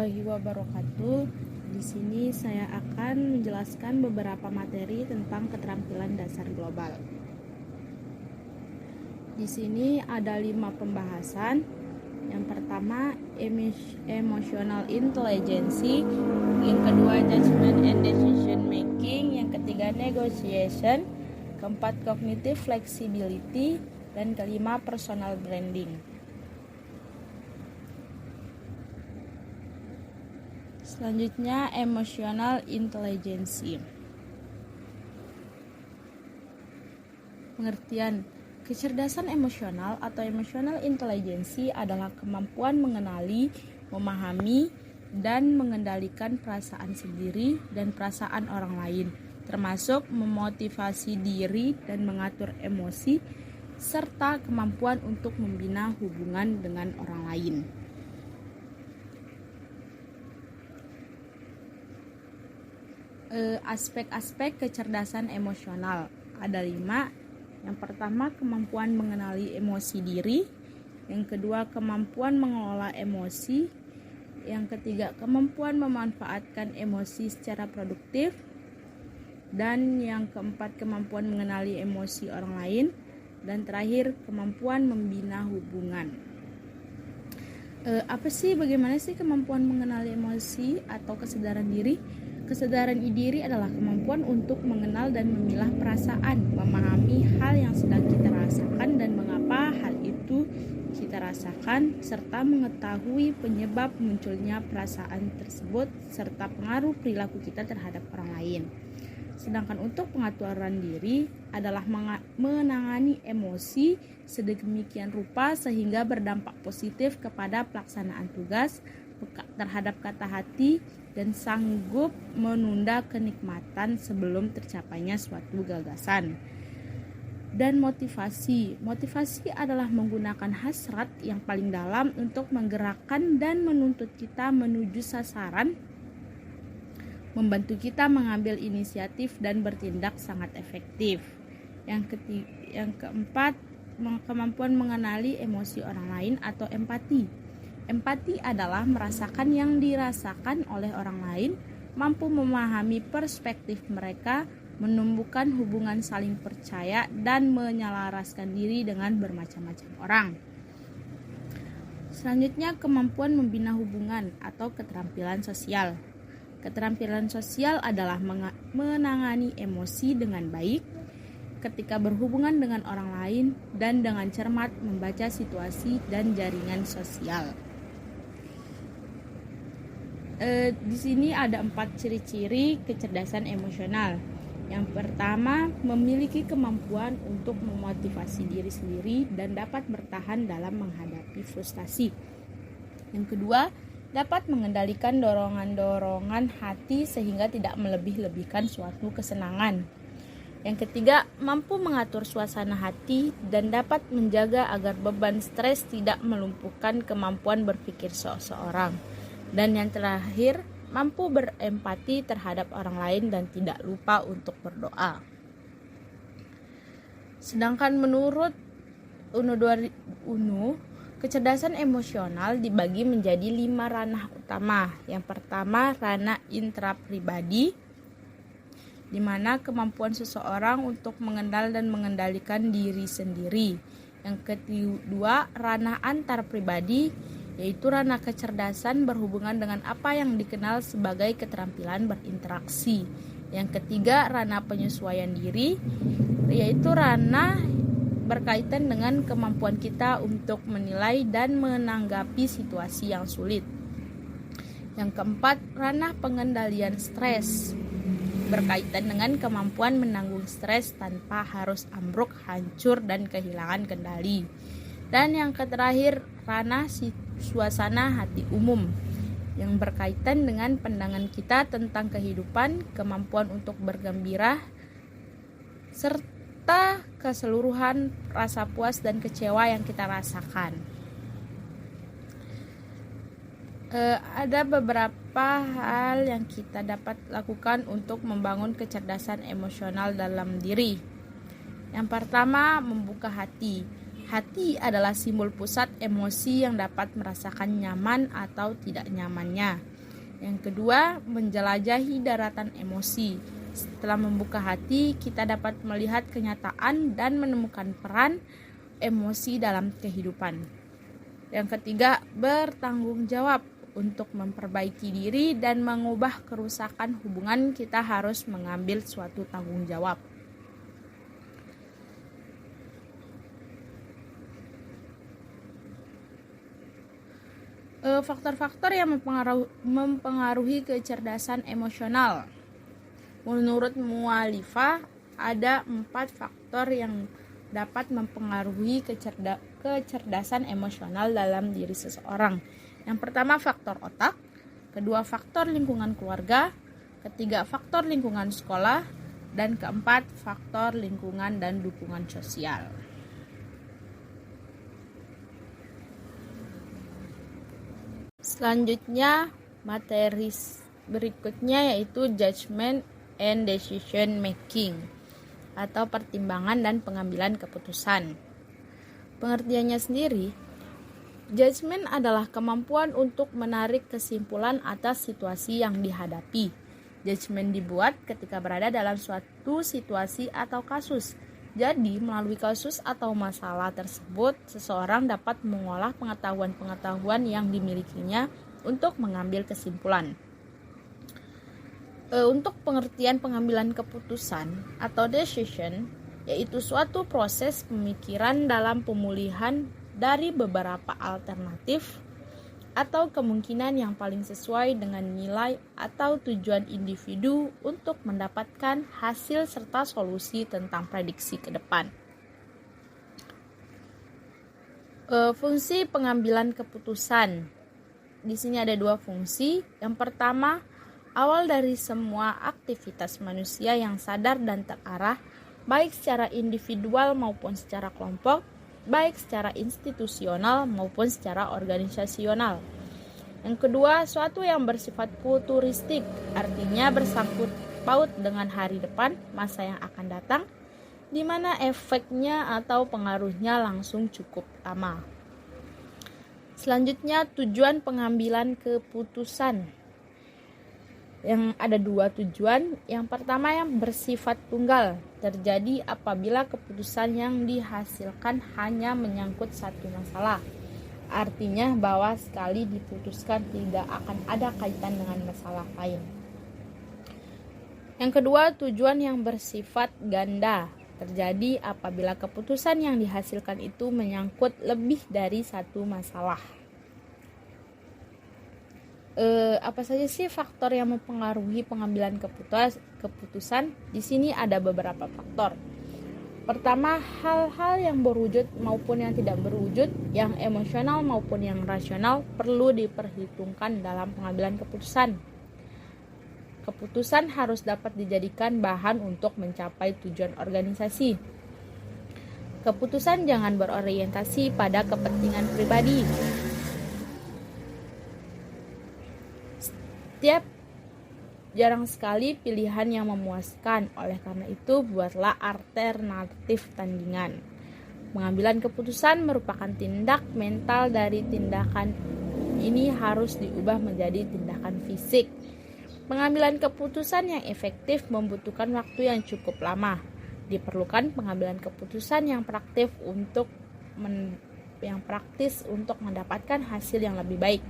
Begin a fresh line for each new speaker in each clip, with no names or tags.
warahmatullahi wabarakatuh. Di sini saya akan menjelaskan beberapa materi tentang keterampilan dasar global. Di sini ada 5 pembahasan. Yang pertama, emotional intelligence. Yang kedua, judgment and decision making. Yang ketiga, negotiation. Keempat, cognitive flexibility. Dan kelima, personal branding. Selanjutnya, emotional intelligence. Pengertian: kecerdasan emosional atau emotional intelligence adalah kemampuan mengenali, memahami, dan mengendalikan perasaan sendiri dan perasaan orang lain, termasuk memotivasi diri dan mengatur emosi, serta kemampuan untuk membina hubungan dengan orang lain. Aspek-aspek kecerdasan emosional ada 5. Yang pertama, kemampuan mengenali emosi diri. Yang kedua, kemampuan mengelola emosi. Yang ketiga, kemampuan memanfaatkan emosi secara produktif. Dan yang keempat, kemampuan mengenali emosi orang lain. Dan terakhir, kemampuan membina hubungan. Bagaimana sih kemampuan mengenali emosi atau kesadaran diri? Kesadaran diri adalah kemampuan untuk mengenal dan memilah perasaan, memahami hal yang sedang kita rasakan dan mengapa hal itu kita rasakan, serta mengetahui penyebab munculnya perasaan tersebut, serta pengaruh perilaku kita terhadap orang lain. Sedangkan untuk pengaturan diri adalah menangani emosi sedemikian rupa sehingga berdampak positif kepada pelaksanaan tugas, terhadap kata hati, dan sanggup menunda kenikmatan sebelum tercapainya suatu gagasan. Dan motivasi adalah menggunakan hasrat yang paling dalam untuk menggerakkan dan menuntut kita menuju sasaran, membantu kita mengambil inisiatif dan bertindak sangat efektif. Yang keempat, kemampuan mengenali emosi orang lain atau empati. Empati adalah merasakan yang dirasakan oleh orang lain, mampu memahami perspektif mereka, menumbuhkan hubungan saling percaya, dan menyelaraskan diri dengan bermacam-macam orang. Selanjutnya, kemampuan membina hubungan atau keterampilan sosial. Keterampilan sosial adalah menangani emosi dengan baik ketika berhubungan dengan orang lain dan dengan cermat membaca situasi dan jaringan sosial. Di sini ada 4 ciri-ciri kecerdasan emosional. Yang pertama, memiliki kemampuan untuk memotivasi diri sendiri dan dapat bertahan dalam menghadapi frustasi. Yang kedua, dapat mengendalikan dorongan-dorongan hati sehingga tidak melebih-lebihkan suatu kesenangan. Yang ketiga, mampu mengatur suasana hati dan dapat menjaga agar beban stres tidak melumpuhkan kemampuan berpikir seseorang. Dan yang terakhir, mampu berempati terhadap orang lain dan tidak lupa untuk berdoa. Sedangkan menurut UNO, kecerdasan emosional dibagi menjadi 5 ranah utama. Yang pertama, ranah intrapribadi, di mana kemampuan seseorang untuk mengenal dan mengendalikan diri sendiri. Yang kedua, ranah antar pribadi, yaitu ranah kecerdasan berhubungan dengan apa yang dikenal sebagai keterampilan berinteraksi. Yang ketiga, ranah penyesuaian diri, yaitu ranah berkaitan dengan kemampuan kita untuk menilai dan menanggapi situasi yang sulit. Yang keempat, ranah pengendalian stres, berkaitan dengan kemampuan menanggung stres tanpa harus ambruk, hancur, dan kehilangan kendali. Dan yang terakhir, ranah suasana hati umum, yang berkaitan dengan pandangan kita tentang kehidupan, kemampuan untuk bergembira, serta keseluruhan rasa puas dan kecewa yang kita rasakan. Ada beberapa hal yang kita dapat lakukan untuk membangun kecerdasan emosional dalam diri. Yang pertama, membuka hati. Hati adalah simbol pusat emosi yang dapat merasakan nyaman atau tidak nyamannya. Yang kedua, menjelajahi daratan emosi. Setelah membuka hati, kita dapat melihat kenyataan dan menemukan peran emosi dalam kehidupan. Yang ketiga, bertanggung jawab. Untuk memperbaiki diri dan mengubah kerusakan hubungan, kita harus mengambil suatu tanggung jawab. Faktor-faktor yang mempengaruhi kecerdasan emosional. Menurut mualifah, ada 4 faktor yang dapat mempengaruhi kecerdasan emosional dalam diri seseorang. Yang pertama, faktor otak. Kedua, faktor lingkungan keluarga. Ketiga, faktor lingkungan sekolah. Dan keempat, faktor lingkungan dan dukungan sosial. Selanjutnya, materi berikutnya yaitu judgment and decision making atau pertimbangan dan pengambilan keputusan. Pengertiannya sendiri, judgment adalah kemampuan untuk menarik kesimpulan atas situasi yang dihadapi. Judgment dibuat ketika berada dalam suatu situasi atau kasus. Jadi, melalui kasus atau masalah tersebut, seseorang dapat mengolah pengetahuan-pengetahuan yang dimilikinya untuk mengambil kesimpulan. Untuk pengertian pengambilan keputusan atau decision, yaitu suatu proses pemikiran dalam pemulihan dari beberapa alternatif atau kemungkinan yang paling sesuai dengan nilai atau tujuan individu untuk mendapatkan hasil serta solusi tentang prediksi ke depan. Fungsi pengambilan keputusan. Di sini ada 2 fungsi. Yang pertama, awal dari semua aktivitas manusia yang sadar dan terarah, baik secara individual maupun secara kelompok, baik secara institusional maupun secara organisasional. Yang kedua, suatu yang bersifat futuristik, artinya bersangkut paut dengan hari depan, masa yang akan datang, di mana efeknya atau pengaruhnya langsung cukup lama. Selanjutnya, tujuan pengambilan keputusan. Yang ada 2 tujuan. Yang pertama, yang bersifat tunggal, terjadi apabila keputusan yang dihasilkan hanya menyangkut satu masalah. Artinya bahwa sekali diputuskan tidak akan ada kaitan dengan masalah lain. Yang kedua, tujuan yang bersifat ganda, terjadi apabila keputusan yang dihasilkan itu menyangkut lebih dari satu masalah. Apa saja sih faktor yang mempengaruhi pengambilan keputusan? Di sini ada beberapa faktor. Pertama, hal-hal yang berwujud maupun yang tidak berwujud, yang emosional maupun yang rasional perlu diperhitungkan dalam pengambilan keputusan. Keputusan harus dapat dijadikan bahan untuk mencapai tujuan organisasi. Keputusan jangan berorientasi pada kepentingan pribadi. Jarang sekali pilihan yang memuaskan, oleh karena itu buatlah alternatif tandingan. Pengambilan keputusan merupakan tindak mental dari tindakan ini harus diubah menjadi tindakan fisik. Pengambilan keputusan yang efektif membutuhkan waktu yang cukup lama. Diperlukan pengambilan keputusan yang praktis untuk mendapatkan hasil yang lebih baik.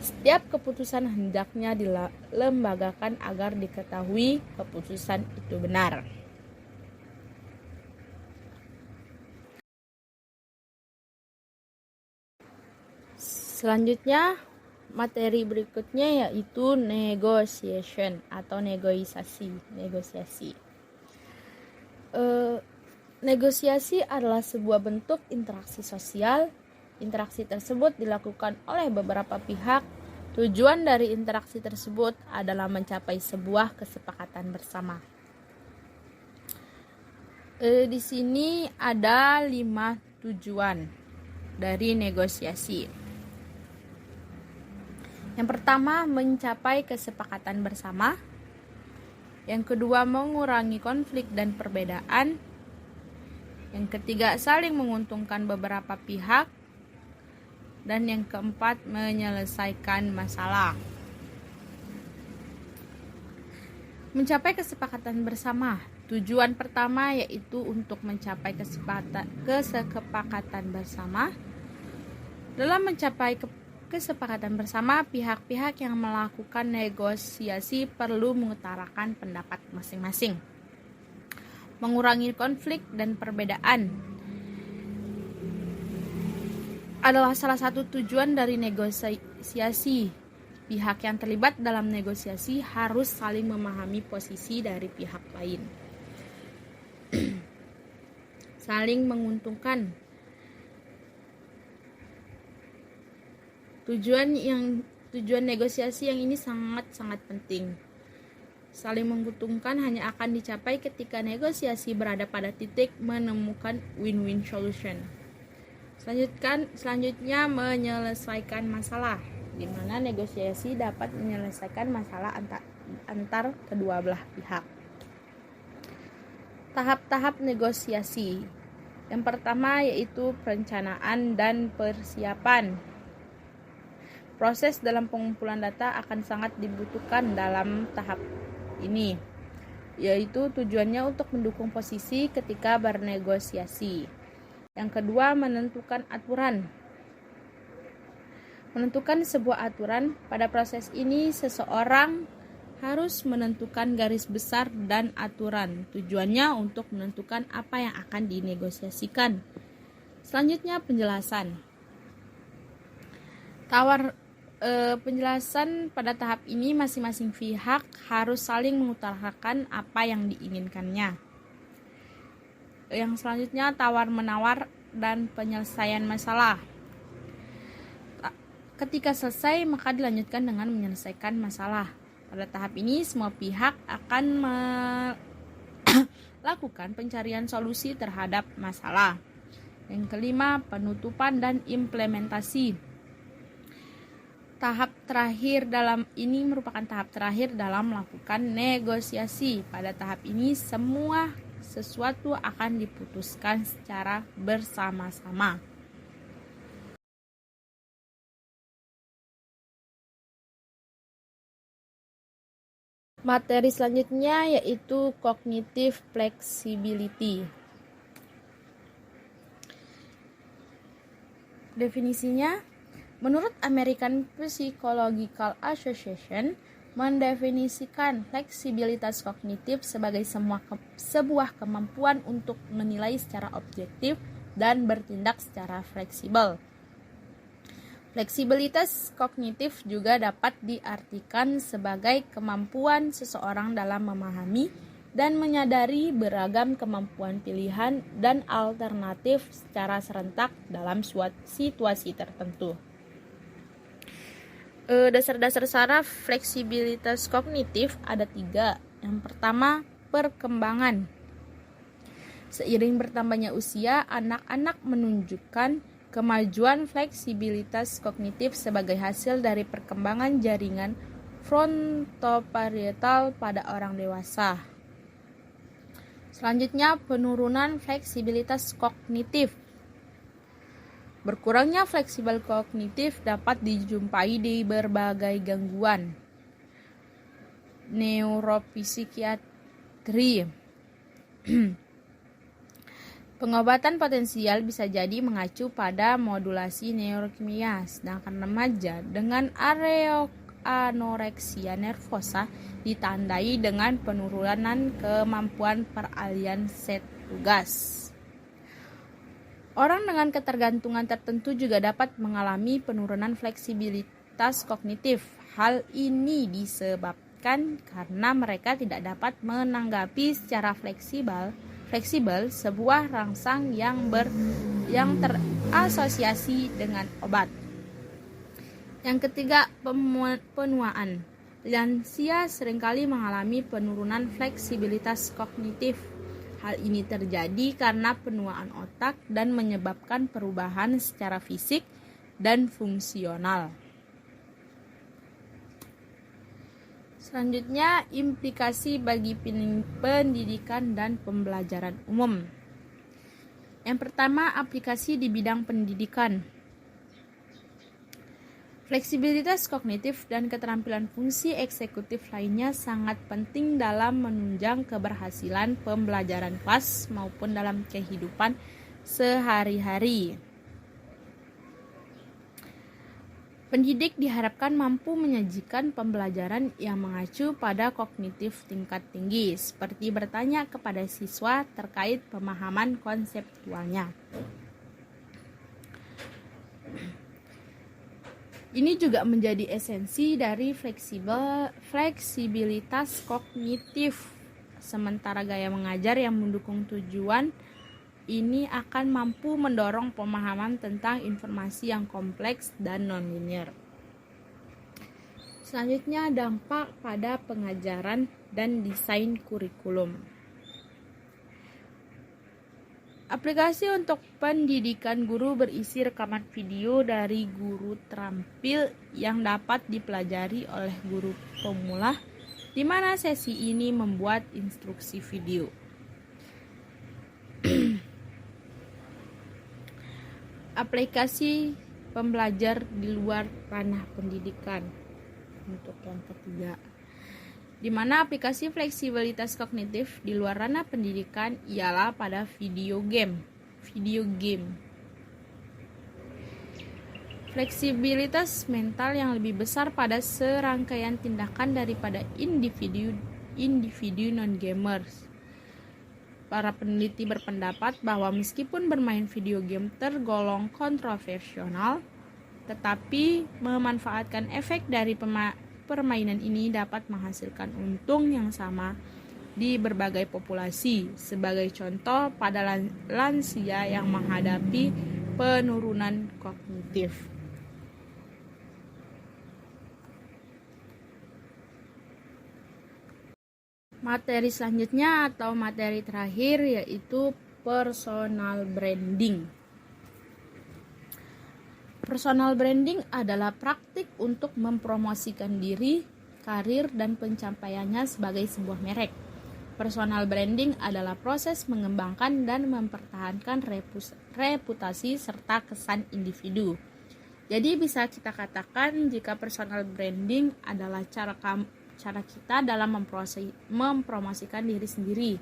Setiap keputusan hendaknya dilembagakan agar diketahui keputusan itu benar. Selanjutnya, materi berikutnya yaitu negotiation atau negosiasi. Negosiasi adalah sebuah bentuk interaksi sosial. Interaksi tersebut dilakukan oleh beberapa pihak. Tujuan dari interaksi tersebut adalah mencapai sebuah kesepakatan bersama. Di sini ada 5 tujuan dari negosiasi. Yang pertama, mencapai kesepakatan bersama. Yang kedua, mengurangi konflik dan perbedaan. Yang ketiga, saling menguntungkan beberapa pihak. Dan yang keempat, menyelesaikan masalah. Mencapai kesepakatan bersama. Tujuan pertama yaitu untuk mencapai kesepakatan bersama. Dalam mencapai kesepakatan bersama, pihak-pihak yang melakukan negosiasi perlu mengutarakan pendapat masing-masing, mengurangi konflik dan perbedaan adalah salah satu tujuan dari negosiasi. Pihak yang terlibat dalam negosiasi harus saling memahami posisi dari pihak lain. Saling menguntungkan. Tujuan negosiasi yang ini sangat-sangat penting. Saling menguntungkan hanya akan dicapai ketika negosiasi berada pada titik menemukan win-win solution. Selanjutnya menyelesaikan masalah, di mana negosiasi dapat menyelesaikan masalah antar kedua belah pihak. Tahap-tahap negosiasi. Yang pertama yaitu perencanaan dan persiapan. Proses dalam pengumpulan data akan sangat dibutuhkan dalam tahap ini, yaitu tujuannya untuk mendukung posisi ketika bernegosiasi. Yang kedua, menentukan aturan. Menentukan sebuah aturan. Pada proses ini, seseorang harus menentukan garis besar dan aturan. Tujuannya untuk menentukan apa yang akan dinegosiasikan. Selanjutnya, penjelasan. Penjelasan pada tahap ini masing-masing pihak harus saling mengutarakan apa yang diinginkannya. Yang selanjutnya, tawar-menawar dan penyelesaian masalah. Ketika selesai, maka dilanjutkan dengan menyelesaikan masalah. Pada tahap ini, semua pihak akan melakukan pencarian solusi terhadap masalah. Yang kelima, penutupan dan implementasi. Tahap terakhir ini merupakan tahap terakhir dalam melakukan negosiasi. Pada tahap ini, semua sesuatu akan diputuskan secara bersama-sama. Materi selanjutnya yaitu cognitive flexibility. Definisinya, menurut American Psychological Association, mendefinisikan fleksibilitas kognitif sebagai sebuah kemampuan untuk menilai secara objektif dan bertindak secara fleksibel. Fleksibilitas kognitif juga dapat diartikan sebagai kemampuan seseorang dalam memahami dan menyadari beragam kemampuan pilihan dan alternatif secara serentak dalam suatu situasi tertentu. Dasar-dasar saraf fleksibilitas kognitif ada 3. Yang pertama, perkembangan. Seiring bertambahnya usia, anak-anak menunjukkan kemajuan fleksibilitas kognitif sebagai hasil dari perkembangan jaringan frontoparietal pada orang dewasa. Selanjutnya, penurunan fleksibilitas kognitif. Berkurangnya fleksibel kognitif dapat dijumpai di berbagai gangguan neuropsikiatri. Pengobatan potensial bisa jadi mengacu pada modulasi neurokimia, sedangkan remaja dengan anoreksia nervosa ditandai dengan penurunan kemampuan peralihan set tugas. Orang dengan ketergantungan tertentu juga dapat mengalami penurunan fleksibilitas kognitif. Hal ini disebabkan karena mereka tidak dapat menanggapi secara fleksibel sebuah rangsang yang terasosiasi dengan obat. Yang ketiga, penuaan. Lansia seringkali mengalami penurunan fleksibilitas kognitif. Hal ini terjadi karena penuaan otak dan menyebabkan perubahan secara fisik dan fungsional. Selanjutnya, implikasi bagi pendidikan dan pembelajaran umum. Yang pertama, aplikasi di bidang pendidikan. Fleksibilitas kognitif dan keterampilan fungsi eksekutif lainnya sangat penting dalam menunjang keberhasilan pembelajaran kelas maupun dalam kehidupan sehari-hari. Pendidik diharapkan mampu menyajikan pembelajaran yang mengacu pada kognitif tingkat tinggi, seperti bertanya kepada siswa terkait pemahaman konseptualnya. Ini juga menjadi esensi dari fleksibilitas kognitif. Sementara gaya mengajar yang mendukung tujuan ini akan mampu mendorong pemahaman tentang informasi yang kompleks dan nonlinear. Selanjutnya, dampak pada pengajaran dan desain kurikulum. Aplikasi untuk pendidikan guru berisi rekaman video dari guru terampil yang dapat dipelajari oleh guru pemula, di mana sesi ini membuat instruksi video. Aplikasi pembelajar di luar ranah pendidikan. Untuk yang ketiga, di mana aplikasi fleksibilitas kognitif di luar ranah pendidikan ialah pada video game. Fleksibilitas mental yang lebih besar pada serangkaian tindakan daripada individu non-gamers. Para peneliti berpendapat bahwa meskipun bermain video game tergolong kontroversial, tetapi memanfaatkan efek dari permainan ini dapat menghasilkan untung yang sama di berbagai populasi. Sebagai contoh, pada lansia yang menghadapi penurunan kognitif. Materi selanjutnya atau materi terakhir yaitu personal branding. Personal branding adalah praktik untuk mempromosikan diri, karir, dan pencapaiannya sebagai sebuah merek. Personal branding adalah proses mengembangkan dan mempertahankan reputasi serta kesan individu. Jadi bisa kita katakan jika personal branding adalah cara kita dalam mempromosikan diri sendiri.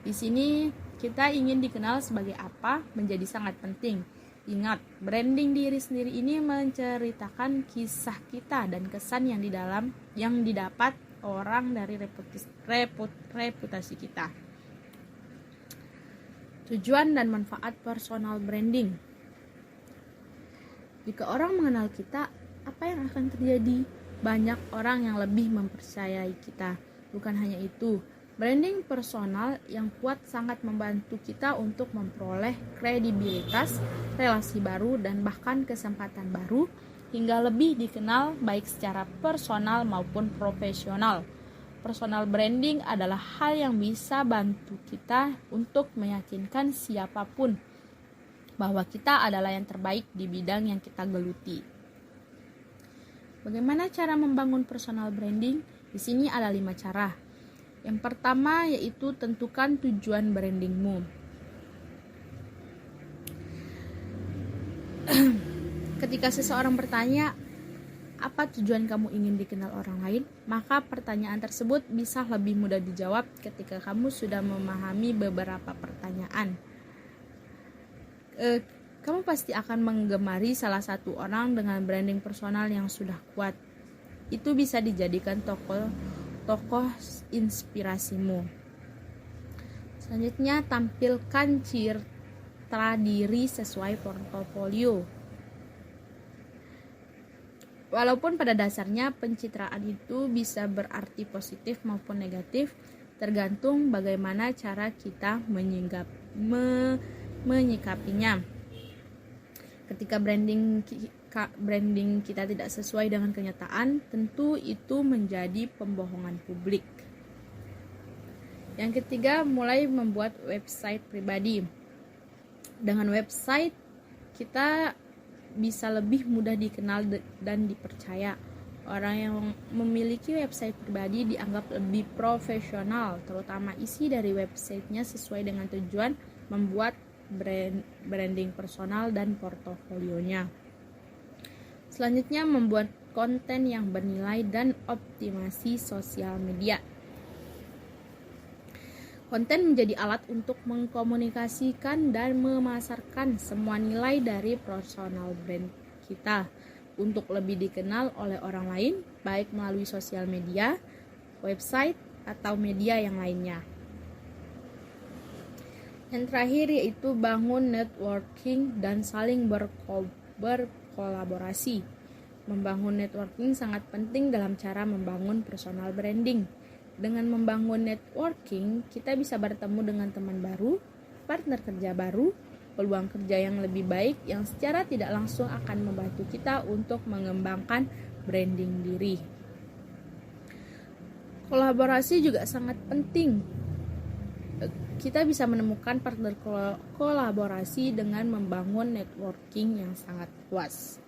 Di sini kita ingin dikenal sebagai apa menjadi sangat penting. Ingat, branding diri sendiri ini menceritakan kisah kita dan kesan yang didapat orang dari reputasi kita. Tujuan dan manfaat personal branding. Jika orang mengenal kita, apa yang akan terjadi? Banyak orang yang lebih mempercayai kita. Bukan hanya itu, branding personal yang kuat sangat membantu kita untuk memperoleh kredibilitas, relasi baru, dan bahkan kesempatan baru hingga lebih dikenal baik secara personal maupun profesional. Personal branding adalah hal yang bisa bantu kita untuk meyakinkan siapapun bahwa kita adalah yang terbaik di bidang yang kita geluti. Bagaimana cara membangun personal branding? Di sini ada 5 cara. Yang pertama yaitu tentukan tujuan brandingmu. Ketika seseorang bertanya, apa tujuan kamu ingin dikenal orang lain? Maka pertanyaan tersebut bisa lebih mudah dijawab ketika kamu sudah memahami beberapa pertanyaan. Kamu pasti akan menggemari salah satu orang dengan branding personal yang sudah kuat. Itu bisa dijadikan tokoh inspirasimu. Selanjutnya, tampilkan citra diri sesuai portofolio. Walaupun pada dasarnya pencitraan itu bisa berarti positif maupun negatif, tergantung bagaimana cara kita menyikapinya. Ketika branding kita tidak sesuai dengan kenyataan, tentu itu menjadi pembohongan publik. Yang ketiga, mulai membuat website pribadi. Dengan website, kita bisa lebih mudah dikenal dan dipercaya. Orang yang memiliki website pribadi dianggap lebih profesional, terutama isi dari websitenya sesuai dengan tujuan membuat branding personal dan portofolionya. Selanjutnya, membuat konten yang bernilai dan optimasi sosial media. Konten menjadi alat untuk mengkomunikasikan dan memasarkan semua nilai dari personal brand kita untuk lebih dikenal oleh orang lain, baik melalui sosial media, website, atau media yang lainnya. Yang terakhir yaitu bangun networking dan saling berkolaborasi. Membangun networking sangat penting dalam cara membangun personal branding. Dengan membangun networking, kita bisa bertemu dengan teman baru, partner kerja baru, peluang kerja yang lebih baik yang secara tidak langsung akan membantu kita untuk mengembangkan branding diri. Kolaborasi juga sangat penting. Kita bisa menemukan partner kolaborasi dengan membangun networking yang sangat luas.